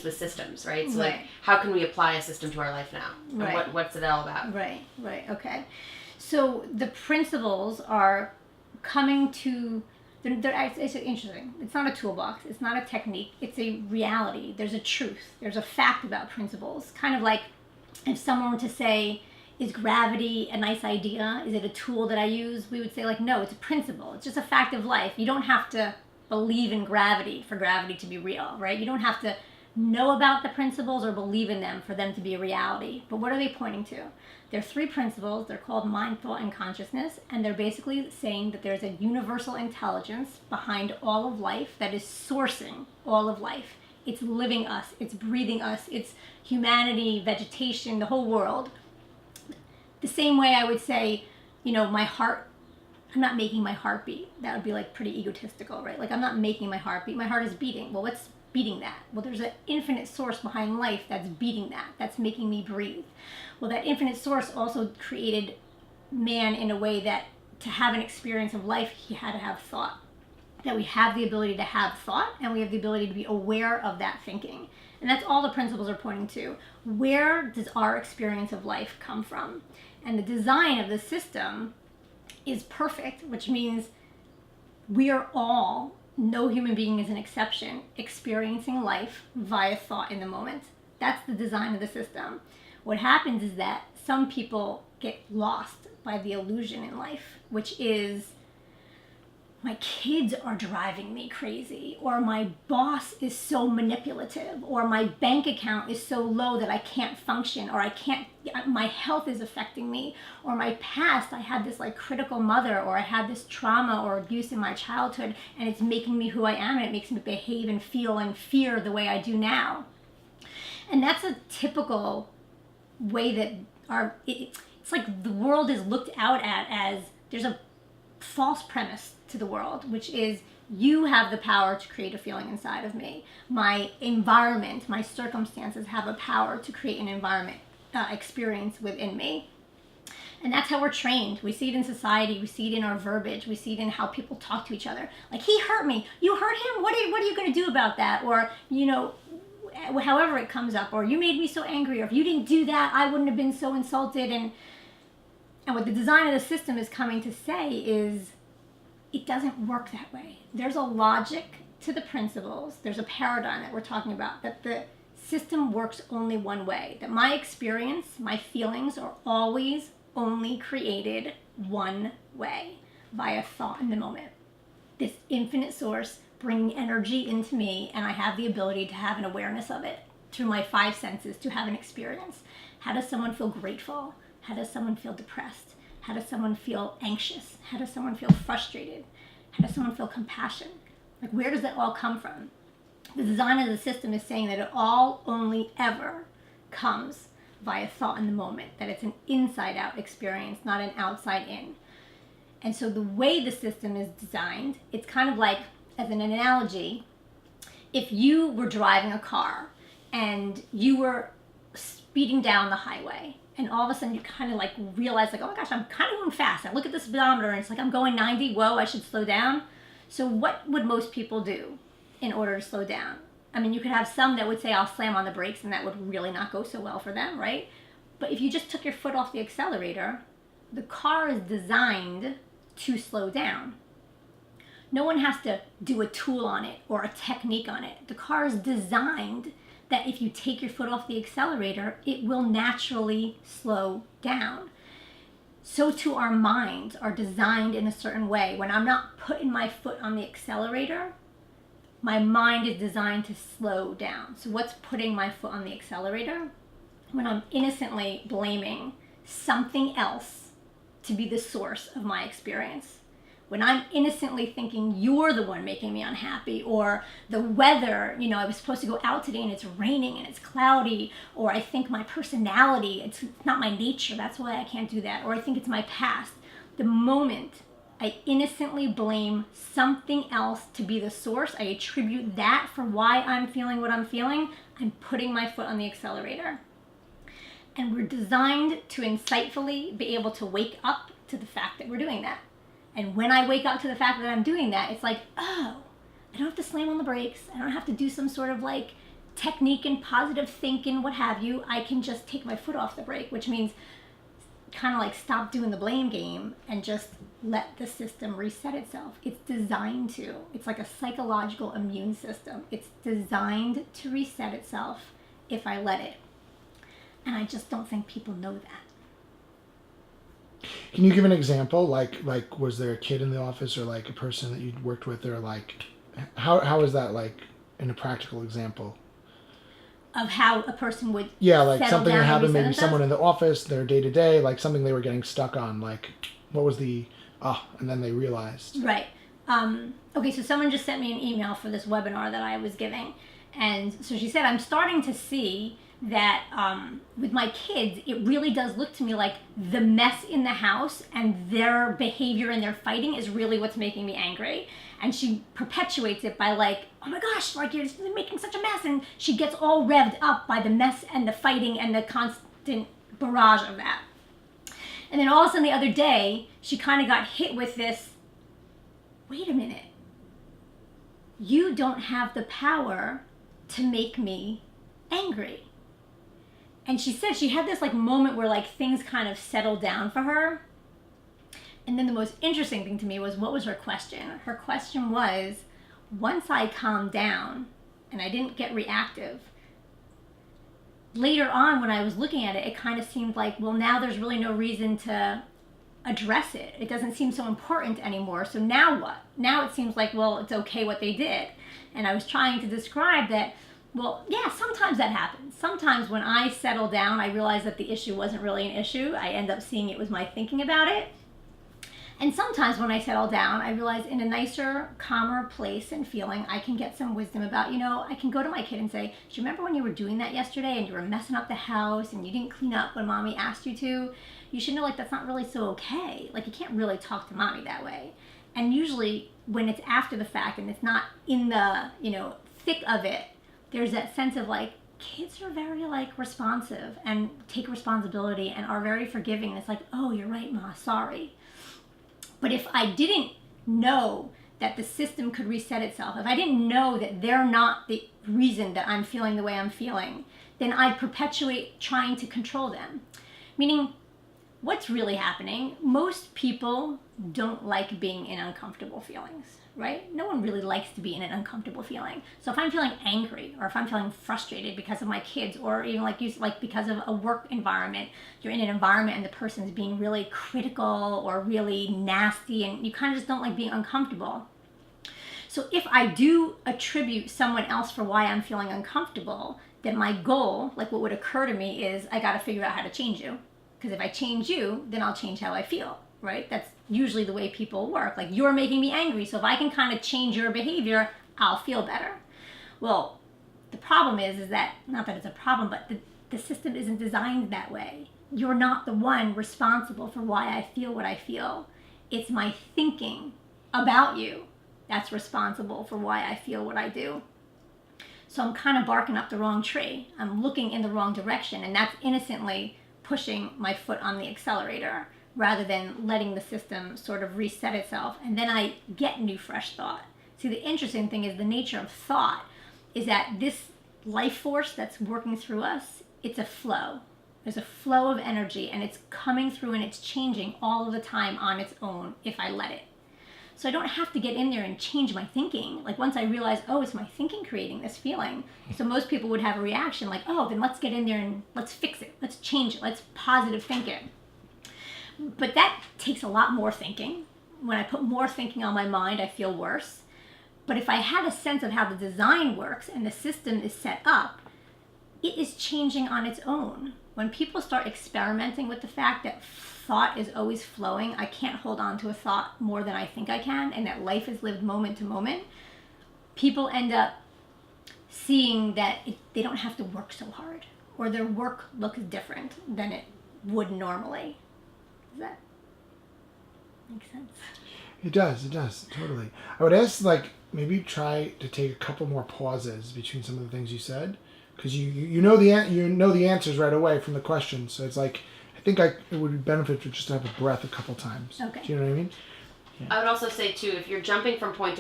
with systems, right? So Right. like, how can we apply a system to our life now? And Right. what's it all about? Right, okay. So the principles are coming to, it's interesting. It's not a toolbox, it's not a technique, it's a reality. There's a truth, there's a fact about principles. Kind of like if someone were to say, is gravity a nice idea? Is it a tool that I use? We would say like, no, it's a principle. It's just a fact of life. You don't have to believe in gravity for gravity to be real, right? You don't have to know about the principles or believe in them for them to be a reality. But what are they pointing to? There are 3 principles. They're called mind, thought, and consciousness. And they're basically saying that there's a universal intelligence behind all of life that is sourcing all of life. It's living us. It's breathing us. It's humanity, vegetation, the whole world. The same way I would say, my heart, I'm not making my heart beat. That would be like pretty egotistical, right? Like I'm not making my heart beat. My heart is beating. Well, what's beating that? Well, there's an infinite source behind life that's beating that. That's making me breathe. Well, that infinite source also created man in a way that to have an experience of life, he had to have thought. That we have the ability to have thought and we have the ability to be aware of that thinking. And that's all the principles are pointing to. Where does our experience of life come from? And the design of the system is perfect, which means we are all, no human being is an exception, experiencing life via thought in the moment. That's the design of the system. What happens is that some people get lost by the illusion in life, which is, my kids are driving me crazy, or my boss is so manipulative, or my bank account is so low that I can't function, or my health is affecting me, or my past, I had this like critical mother, or I had this trauma or abuse in my childhood, and it's making me who I am, and it makes me behave and feel and fear the way I do now. And that's a typical way that it's like the world is looked out at as there's a false premise to the world, which is you have the power to create a feeling inside of me. My environment, my circumstances have a power to create an environment experience within me. And that's how we're trained. We see it in society. We see it in our verbiage. We see it in how people talk to each other. Like, he hurt me. You hurt him? What are you going to do about that? Or, however it comes up. Or, you made me so angry. Or, if you didn't do that, I wouldn't have been so insulted. And what the design of the system is coming to say is, it doesn't work that way. There's a logic to the principles. There's a paradigm that we're talking about, that the system works only one way. That my experience, my feelings are always only created one way, via thought in the moment. This infinite source bringing energy into me, and I have the ability to have an awareness of it through my 5 senses to have an experience. How does someone feel grateful? How does someone feel depressed? How does someone feel anxious? How does someone feel frustrated? How does someone feel compassion? Like, where does that all come from? The design of the system is saying that it all only ever comes via thought in the moment, that it's an inside-out experience, not an outside-in. And so the way the system is designed, it's kind of like, as an analogy, if you were driving a car and you were speeding down the highway, and all of a sudden you kind of like realize like, oh my gosh, I'm kind of going fast. I look at the speedometer and it's like, I'm going 90. Whoa, I should slow down. So what would most people do in order to slow down? I mean, you could have some that would say, I'll slam on the brakes, and that would really not go so well for them, right? But if you just took your foot off the accelerator, the car is designed to slow down. No one has to do a tool on it or a technique on it. The car is designed that if you take your foot off the accelerator, it will naturally slow down. So too our minds are designed in a certain way. When I'm not putting my foot on the accelerator, my mind is designed to slow down. So what's putting my foot on the accelerator? When I'm innocently blaming something else to be the source of my experience. When I'm innocently thinking you're the one making me unhappy, or the weather, I was supposed to go out today and it's raining and it's cloudy, or I think my personality, it's not my nature, that's why I can't do that, or I think it's my past. The moment I innocently blame something else to be the source, I attribute that for why I'm feeling what I'm feeling, I'm putting my foot on the accelerator. And we're designed to insightfully be able to wake up to the fact that we're doing that. And when I wake up to the fact that I'm doing that, it's like, oh, I don't have to slam on the brakes. I don't have to do some sort of like technique and positive thinking, what have you, I can just take my foot off the brake, which means kind of like stop doing the blame game and just let the system reset itself. It's designed to. It's like a psychological immune system. It's designed to reset itself if I let it. And I just don't think people know that. Can you give an example? Like was there a kid in the office or like a person that you'd worked with, or like how is that like in a practical example? Of how a person would like settle something down that and happened, reset maybe themselves? someone in the office, their day to day, like something they were getting stuck on, like what was the and then they realized. Right. Okay, so someone just sent me an email for this webinar that I was giving. And so she said, I'm starting to see that with my kids, it really does look to me like the mess in the house and their behavior and their fighting is really what's making me angry. And she perpetuates it by like, oh my gosh, like you're making such a mess. And she gets all revved up by the mess and the fighting and the constant barrage of that. And then all of a sudden the other day, she kind of got hit with this, wait a minute. You don't have the power to make me angry. And she said she had this like moment where like things kind of settled down for her. And then the most interesting thing to me was, what was her question? Her question was, once I calmed down and I didn't get reactive, later on when I was looking at it, it kind of seemed like, well, now there's really no reason to address it. It doesn't seem so important anymore. So now what? Now it seems like, well, it's okay what they did. And I was trying to describe that, well, yeah, sometimes that happens. Sometimes when I settle down, I realize that the issue wasn't really an issue. I end up seeing it was my thinking about it. And sometimes when I settle down, I realize in a nicer, calmer place and feeling, I can get some wisdom about, I can go to my kid and say, do you remember when you were doing that yesterday and you were messing up the house and you didn't clean up when mommy asked you to? You should know like that's not really so okay. Like you can't really talk to mommy that way. And usually when it's after the fact and it's not in the, thick of it, there's that sense of like, kids are very like responsive and take responsibility and are very forgiving. And it's like, oh, you're right, Ma, sorry. But if I didn't know that the system could reset itself, if I didn't know that they're not the reason that I'm feeling the way I'm feeling, then I'd perpetuate trying to control them. Meaning, what's really happening? Most people don't like being in uncomfortable feelings, right? No one really likes to be in an uncomfortable feeling. So if I'm feeling angry or if I'm feeling frustrated because of my kids or even like because of a work environment, you're in an environment and the person's being really critical or really nasty and you kind of just don't like being uncomfortable. So if I do attribute someone else for why I'm feeling uncomfortable, then my goal, like what would occur to me is I got to figure out how to change you. Because if I change you, then I'll change how I feel, right? That's usually the way people work. Like, you're making me angry, so if I can kind of change your behavior, I'll feel better. Well, the problem is that, not that it's a problem, but the system isn't designed that way. You're not the one responsible for why I feel what I feel. It's my thinking about you that's responsible for why I feel what I do. So I'm kind of barking up the wrong tree. I'm looking in the wrong direction, and that's innocently pushing my foot on the accelerator rather than letting the system sort of reset itself. And then I get new fresh thought. See, the interesting thing is the nature of thought is that this life force that's working through us, it's a flow. There's a flow of energy and it's coming through and it's changing all of the time on its own if I let it. So I don't have to get in there and change my thinking. Like once I realize, oh, it's my thinking creating this feeling. So most people would have a reaction like, oh, then let's get in there and let's fix it. Let's change it. Let's positive think it. But that takes a lot more thinking. When I put more thinking on my mind, I feel worse. But if I had a sense of how the design works and the system is set up, it is changing on its own. When people start experimenting with the fact that thought is always flowing, I can't hold on to a thought more than I think I can, and that life is lived moment to moment, people end up seeing that they don't have to work so hard, or their work looks different than it would normally. Does that make sense? It does, totally. I would ask, like, maybe try to take a couple more pauses between some of the things you said, because you know the answers right away from the question. So it's like, I think it would be beneficial just to have a breath a couple times. Okay. Do you know what I mean? I would also say too, if you're jumping from point to